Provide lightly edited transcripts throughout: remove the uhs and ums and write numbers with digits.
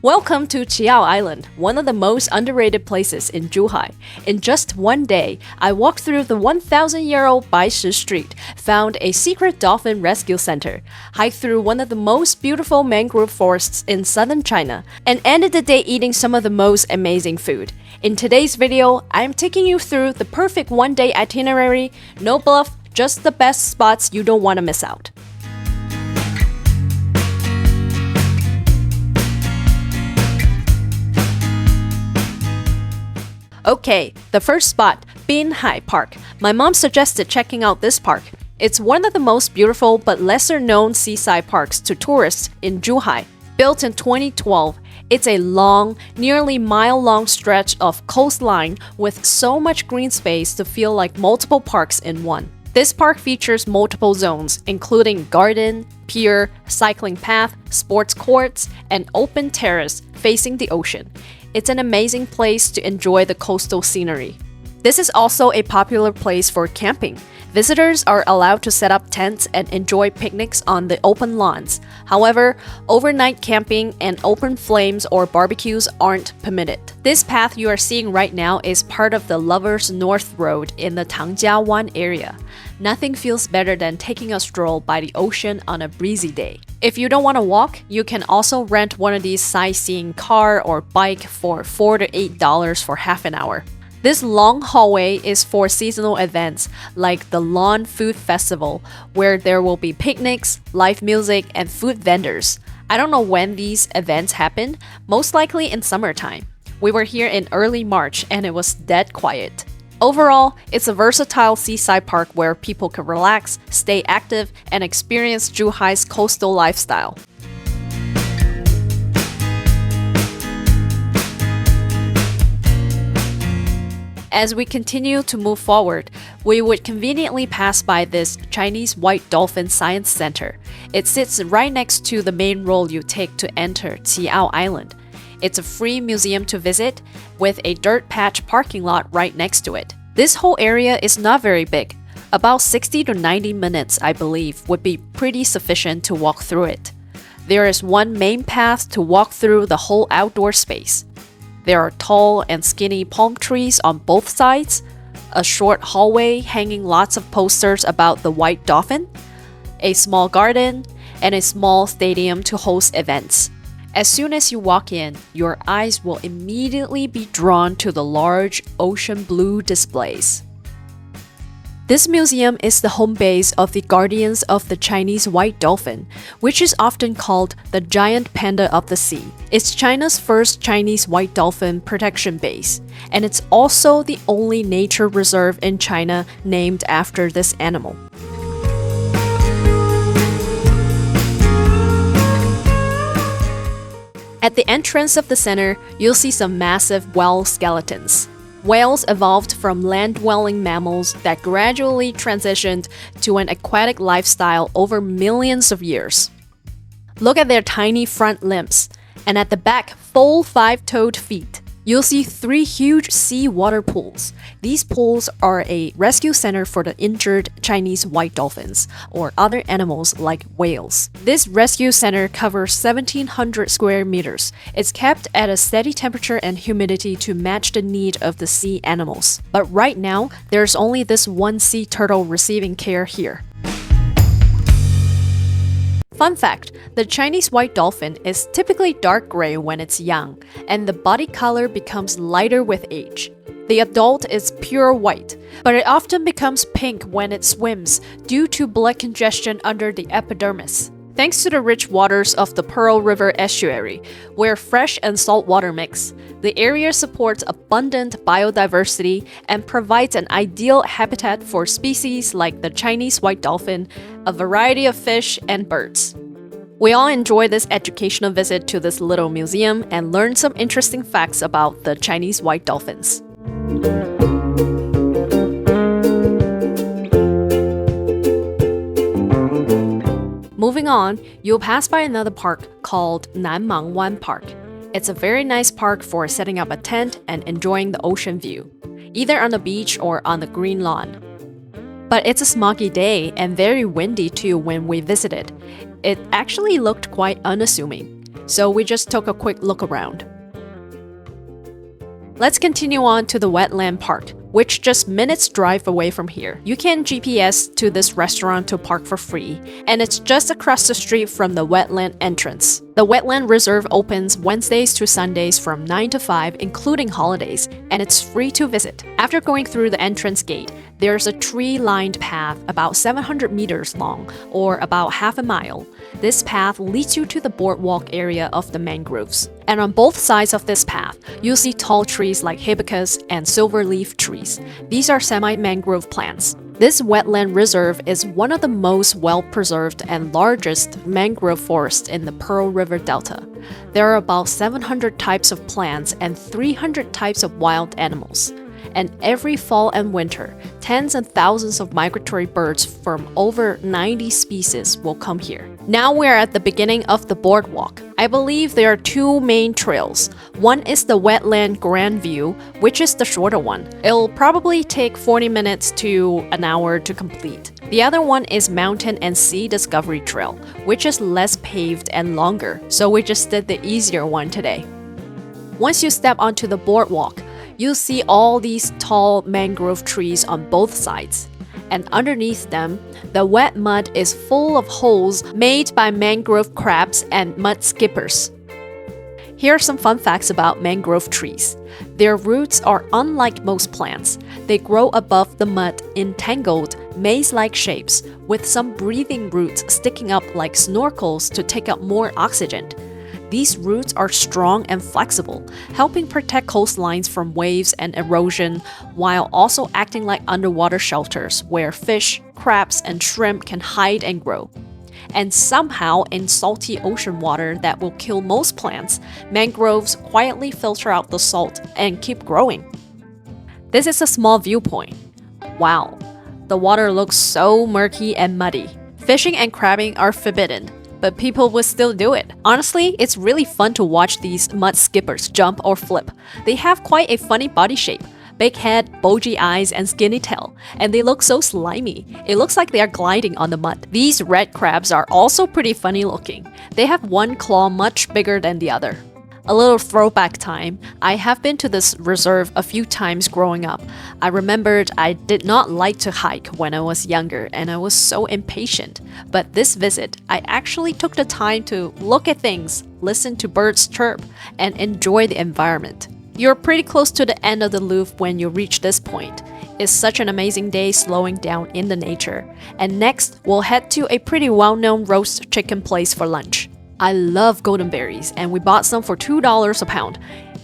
Welcome to Qi'ao Island, one of the most underrated places in Zhuhai. In just one day, I walked through the 1,000-year-old Baishi Street, found a secret dolphin rescue center, hiked through one of the most beautiful mangrove forests in southern China, and ended the day eating some of the most amazing food. In today's video, I am taking you through the perfect one-day itinerary, no bluff, just the best spots you don't want to miss out. Okay, the first spot, Binhai Park. My mom suggested checking out this park. It's one of the most beautiful but lesser-known seaside parks to tourists in Zhuhai. Built in 2012, it's a long, nearly mile-long stretch of coastline with so much green space to feel like multiple parks in one. This park features multiple zones, including garden, pier, cycling path, sports courts, and open terrace facing the ocean. It's an amazing place to enjoy the coastal scenery. This is also a popular place for camping. Visitors are allowed to set up tents and enjoy picnics on the open lawns. However, overnight camping and open flames or barbecues aren't permitted. This path you are seeing right now is part of the Lovers North Road in the Tangjiawan area. Nothing feels better than taking a stroll by the ocean on a breezy day. If you don't want to walk, you can also rent one of these sightseeing car or bike for $4 to $8 for half an hour. This long hallway is for seasonal events like the Lawn Food Festival, where there will be picnics, live music, and food vendors. I don't know when these events happen, most likely in summertime. We were here in early March and it was dead quiet. Overall, it's a versatile seaside park where people can relax, stay active, and experience Zhuhai's coastal lifestyle. As we continue to move forward, we would conveniently pass by this Chinese white dolphin science center. It sits right next to the main road you take to enter Qi'ao Island. It's a free museum to visit, with a dirt patch parking lot right next to it. This whole area is not very big. About 60 to 90 minutes, I believe, would be pretty sufficient to walk through it. There is one main path to walk through the whole outdoor space. There are tall and skinny palm trees on both sides, a short hallway hanging lots of posters about the white dolphin, a small garden, and a small stadium to host events. As soon as you walk in, your eyes will immediately be drawn to the large ocean blue displays. This museum is the home base of the guardians of the Chinese white dolphin, which is often called the giant panda of the sea. It's China's first Chinese white dolphin protection base, and it's also the only nature reserve in China named after this animal. At the entrance of the center, you'll see some massive whale skeletons. Whales evolved from land-dwelling mammals that gradually transitioned to an aquatic lifestyle over millions of years. Look at their tiny front limbs, and at the back, full 5-toed feet. You'll see 3 huge sea water pools. These pools are a rescue center for the injured Chinese white dolphins, or other animals like whales. This rescue center covers 1,700 square meters. It's kept at a steady temperature and humidity to match the need of the sea animals. But right now, there's only this one sea turtle receiving care here. Fun fact, the Chinese white dolphin is typically dark gray when it's young, and the body color becomes lighter with age. The adult is pure white, but it often becomes pink when it swims due to blood congestion under the epidermis. Thanks to the rich waters of the Pearl River estuary, where fresh and salt water mix, the area supports abundant biodiversity and provides an ideal habitat for species like the Chinese white dolphin, a variety of fish, and birds. We all enjoy this educational visit to this little museum and learn some interesting facts about the Chinese white dolphins. Moving on, you'll pass by another park called Nanmangwan Park. It's a very nice park for setting up a tent and enjoying the ocean view, either on the beach or on the green lawn. But it's a smoggy day and very windy too when we visited. It actually looked quite unassuming. so we just took a quick look around. Let's continue on to the wetland park, which just minutes drive away from here. You can GPS to this restaurant to park for free, and it's just across the street from the wetland entrance. The wetland reserve opens Wednesdays to Sundays from 9 to 5, including holidays, and it's free to visit. After going through the entrance gate, there's a tree-lined path about 700 meters long, or about half a mile. This path leads you to the boardwalk area of the mangroves. And on both sides of this path, you'll see tall trees like hibiscus and silverleaf trees. These are semi-mangrove plants. This wetland reserve is one of the most well-preserved and largest mangrove forests in the Pearl River Delta. There are about 700 types of plants and 300 types of wild animals. And every fall and winter, tens and thousands of migratory birds from over 90 species will come here. Now we're at the beginning of the boardwalk. I believe there are two main trails. One is the Wetland Grand View, which is the shorter one. It'll probably take 40 minutes to an hour to complete. The other one is Mountain and Sea Discovery Trail, which is less paved and longer, so we just did the easier one today. Once you step onto the boardwalk, you'll see all these tall mangrove trees on both sides. And underneath them, the wet mud is full of holes made by mangrove crabs and mud skippers. Here are some fun facts about mangrove trees. Their roots are unlike most plants. They grow above the mud in tangled, maze-like shapes, with some breathing roots sticking up like snorkels to take up more oxygen. These roots are strong and flexible, helping protect coastlines from waves and erosion, while also acting like underwater shelters where fish, crabs, and shrimp can hide and grow. And somehow, in salty ocean water that will kill most plants, mangroves quietly filter out the salt and keep growing. This is a small viewpoint. Wow, the water looks so murky and muddy. Fishing and crabbing are forbidden, but people would still do it. Honestly, it's really fun to watch these mud skippers jump or flip. They have quite a funny body shape. Big head, bulgy eyes, and skinny tail, and they look so slimy. It looks like they are gliding on the mud. These red crabs are also pretty funny looking. They have one claw much bigger than the other. A little throwback time, I have been to this reserve a few times growing up. I remembered I did not like to hike when I was younger and I was so impatient. But this visit, I actually took the time to look at things, listen to birds chirp, and enjoy the environment. You're pretty close to the end of the loop when you reach this point. It's such an amazing day slowing down in the nature. And next, we'll head to a pretty well-known roast chicken place for lunch. I love golden berries, and we bought some for $2 a pound.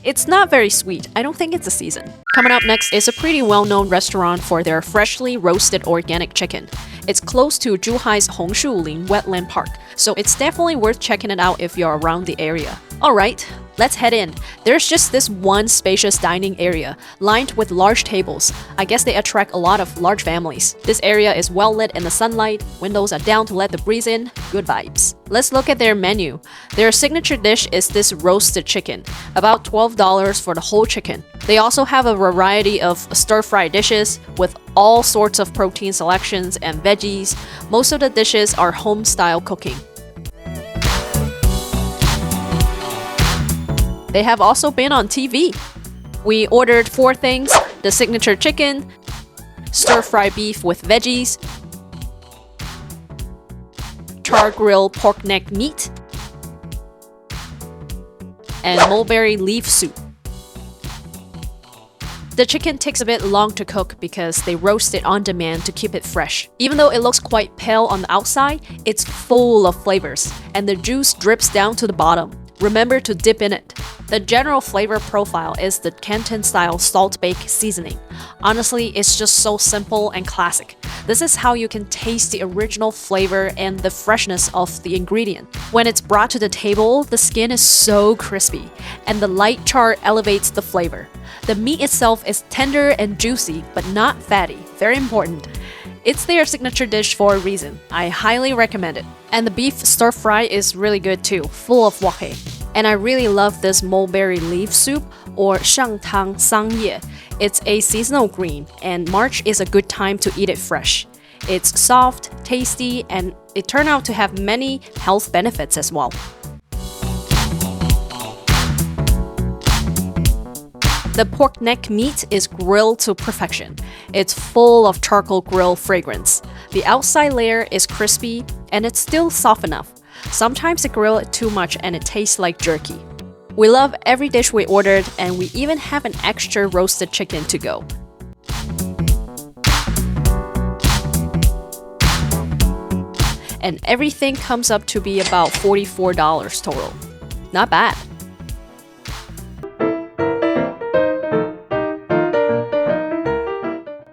It's not very sweet. I don't think it's a season. Coming up next is a pretty well-known restaurant for their freshly roasted organic chicken. It's close to Zhuhai's Hongshuling Wetland Park, so it's definitely worth checking it out if you're around the area. Alright, let's head in. There's just this one spacious dining area, lined with large tables. I guess they attract a lot of large families. This area is well lit in the sunlight, windows are down to let the breeze in, good vibes. Let's look at their menu. Their signature dish is this roasted chicken, about $12 for the whole chicken. They also have a variety of stir-fry dishes with all sorts of protein selections and veggies. Most of the dishes are home-style cooking. They have also been on TV. We ordered 4 things: the signature chicken, stir-fry beef with veggies, char-grilled pork neck meat, and mulberry leaf soup. The chicken takes a bit long to cook because they roast it on demand to keep it fresh. Even though it looks quite pale on the outside, it's full of flavors, and the juice drips down to the bottom. Remember to dip in it. The general flavor profile is the Canton-style salt-baked seasoning. Honestly, it's just so simple and classic. This is how you can taste the original flavor and the freshness of the ingredient. When it's brought to the table, the skin is so crispy, and the light char elevates the flavor. The meat itself is tender and juicy, but not fatty. Very important. It's their signature dish for a reason. I highly recommend it. And the beef stir-fry is really good too, full of wok hei. And I really love this mulberry leaf soup, or shangtang sangye. It's a seasonal green, and March is a good time to eat it fresh. It's soft, tasty, and it turned out to have many health benefits as well. The pork neck meat is grilled to perfection. It's full of charcoal grill fragrance. The outside layer is crispy and it's still soft enough. Sometimes they grill it too much and it tastes like jerky. We love every dish we ordered, and we even have an extra roasted chicken to go. And everything comes up to be about $44 total. Not bad.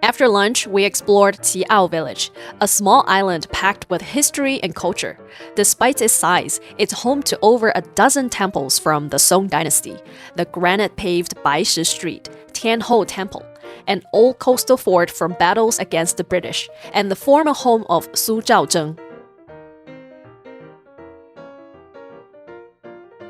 After lunch, we explored Qi'ao Village, a small island packed with history and culture. Despite its size, it's home to over a dozen temples from the Song Dynasty, the granite-paved Baishi Street, Tianhou Temple, an old coastal fort from battles against the British, and the former home of Su Zhaozheng.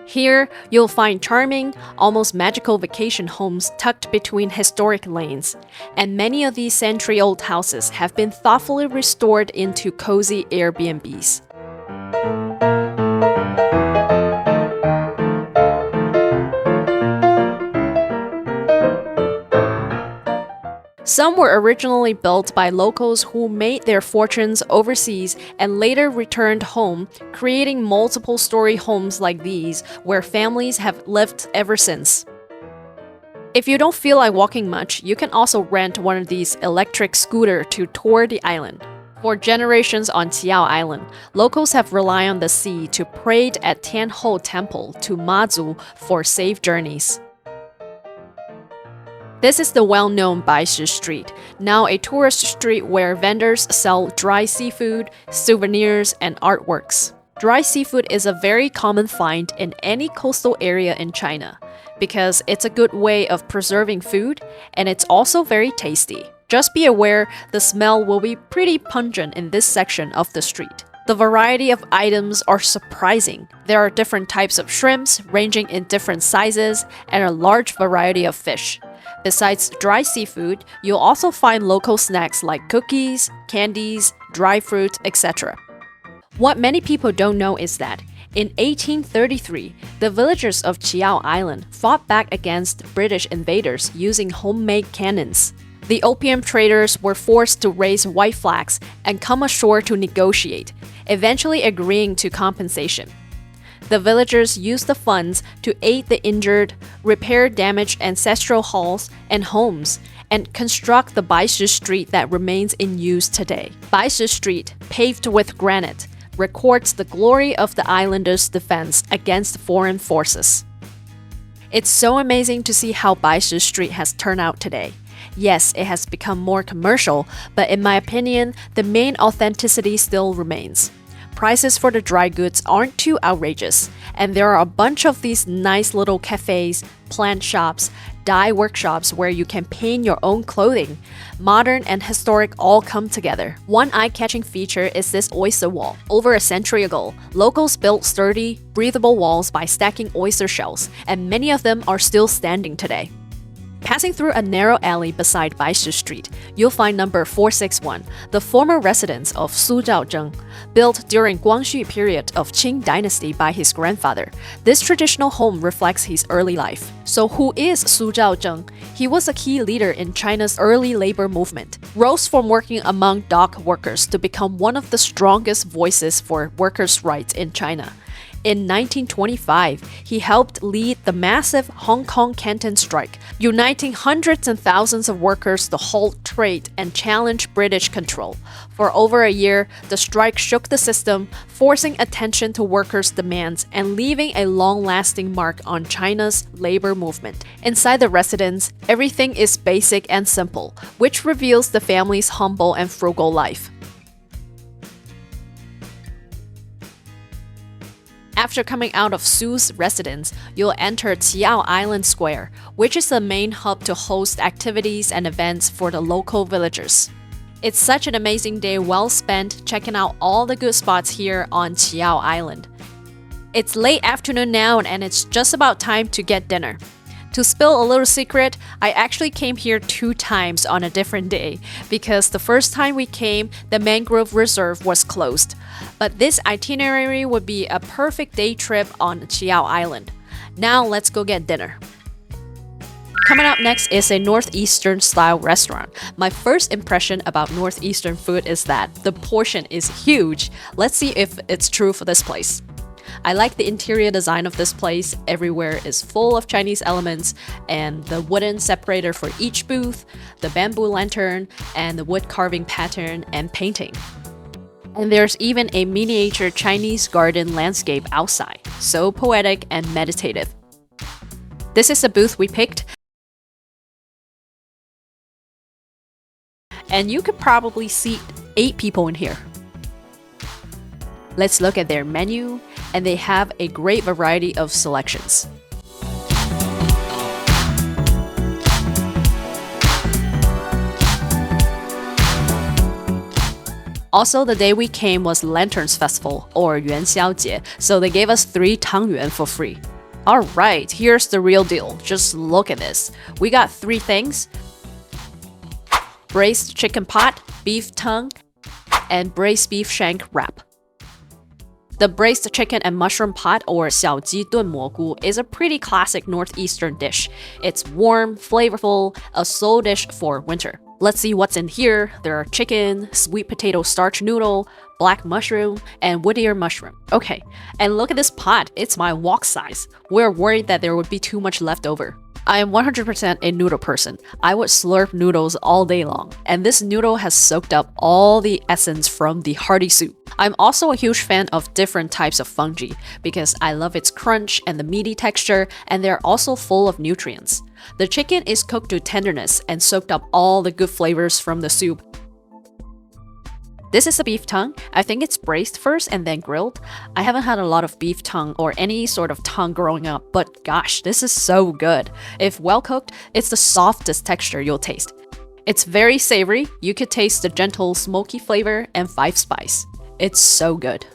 Here, you'll find charming, almost magical vacation homes tucked between historic lanes, and many of these century-old houses have been thoughtfully restored into cozy Airbnbs. Some were originally built by locals who made their fortunes overseas and later returned home, creating multiple-story homes like these where families have lived ever since. If you don't feel like walking much, you can also rent one of these electric scooters to tour the island. For generations on Qi'ao Island, locals have relied on the sea to pray at Tianhou Temple to Mazu for safe journeys. This is the well-known Baishi Street, now a tourist street where vendors sell dry seafood, souvenirs, and artworks. Dry seafood is a very common find in any coastal area in China because it's a good way of preserving food and it's also very tasty. Just be aware the smell will be pretty pungent in this section of the street. The variety of items are surprising. There are different types of shrimps ranging in different sizes and a large variety of fish. Besides dry seafood, you'll also find local snacks like cookies, candies, dry fruit, etc. What many people don't know is that in 1833, the villagers of Qi'ao Island fought back against British invaders using homemade cannons. The opium traders were forced to raise white flags and come ashore to negotiate, eventually agreeing to compensation. The villagers used the funds to aid the injured, repair damaged ancestral halls and homes, and construct the Baishi Street that remains in use today. Baishi Street, paved with granite, records the glory of the islanders' defense against foreign forces. It's so amazing to see how Baishi Street has turned out today. Yes, it has become more commercial, but in my opinion, the main authenticity still remains. Prices for the dry goods aren't too outrageous, and there are a bunch of these nice little cafes, plant shops, dye workshops where you can paint your own clothing. Modern and historic all come together. One eye-catching feature is this oyster wall. Over a century ago, locals built sturdy, breathable walls by stacking oyster shells, and many of them are still standing today. Passing through a narrow alley beside Baishi Street, you'll find number 461, the former residence of Su Zhaozheng, built during Guangxu period of Qing dynasty by his grandfather. This traditional home reflects his early life. So who is Su Zhaozheng? He was a key leader in China's early labor movement, rose from working among dock workers to become one of the strongest voices for workers' rights in China. In 1925, he helped lead the massive Hong Kong Canton strike, uniting hundreds and thousands of workers to halt trade and challenge British control. For over a year, the strike shook the system, forcing attention to workers' demands and leaving a long-lasting mark on China's labor movement. Inside the residence, everything is basic and simple, which reveals the family's humble and frugal life. After coming out of Su's residence, you'll enter Qi'ao Island Square, which is the main hub to host activities and events for the local villagers. It's such an amazing day well spent checking out all the good spots here on Qi'ao Island. It's late afternoon now and it's just about time to get dinner. To spill a little secret, I actually came here 2 times on a different day because the first time we came, the mangrove reserve was closed. But this itinerary would be a perfect day trip on Qi'ao Island. Now let's go get dinner. Coming up next is a northeastern style restaurant. My first impression about northeastern food is that the portion is huge. Let's see if it's true for this place. I like the interior design of this place. Everywhere is full of Chinese elements, and the wooden separator for each booth, the bamboo lantern, and the wood carving pattern and painting. And there's even a miniature Chinese garden landscape outside. So poetic and meditative. This is the booth we picked. And you could probably seat 8 people in here. Let's look at their menu, and they have a great variety of selections. Also, the day we came was Lanterns Festival, or Yuanxiaojie, so they gave us 3 tangyuan for free. Alright, here's the real deal. Just look at this. We got 3 things. Braised chicken pot, beef tongue, and braised beef shank wrap. The braised chicken and mushroom pot, or 小鸡炖蘑菇, is a pretty classic northeastern dish. It's warm, flavorful, a soul dish for winter. Let's see what's in here. There are chicken, sweet potato starch noodle, black mushroom, and wood ear mushroom. Okay, and look at this pot. It's my wok size. We're worried that there would be too much left over. I am 100% a noodle person. I would slurp noodles all day long, and this noodle has soaked up all the essence from the hearty soup. I'm also a huge fan of different types of fungi because I love its crunch and the meaty texture, and they're also full of nutrients. The chicken is cooked to tenderness and soaked up all the good flavors from the soup. This is a beef tongue. I think it's braised first and then grilled. I haven't had a lot of beef tongue or any sort of tongue growing up, but gosh, this is so good. If well cooked, it's the softest texture you'll taste. It's very savory. You could taste the gentle smoky flavor and 5 spice. It's so good.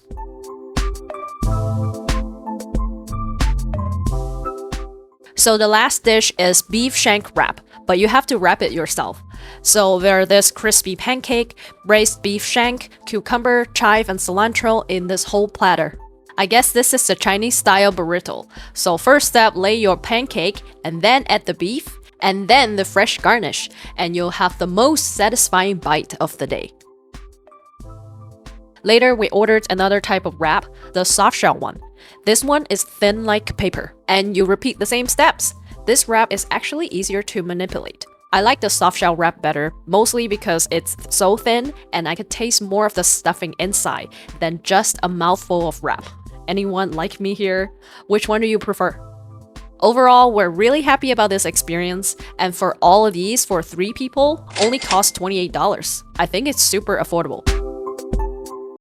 So the last dish is beef shank wrap, but you have to wrap it yourself. So there's this crispy pancake, braised beef shank, cucumber, chive, and cilantro in this whole platter. I guess this is the Chinese style burrito. So first step, lay your pancake, and then add the beef, and then the fresh garnish, and you'll have the most satisfying bite of the day. Later, we ordered another type of wrap, the soft shell one. This one is thin like paper, and you repeat the same steps. This wrap is actually easier to manipulate. I like the soft shell wrap better, mostly because it's so thin and I could taste more of the stuffing inside than just a mouthful of wrap. Anyone like me here? Which one do you prefer? Overall, we're really happy about this experience, and for all of these for 3 people, only cost $28. I think it's super affordable.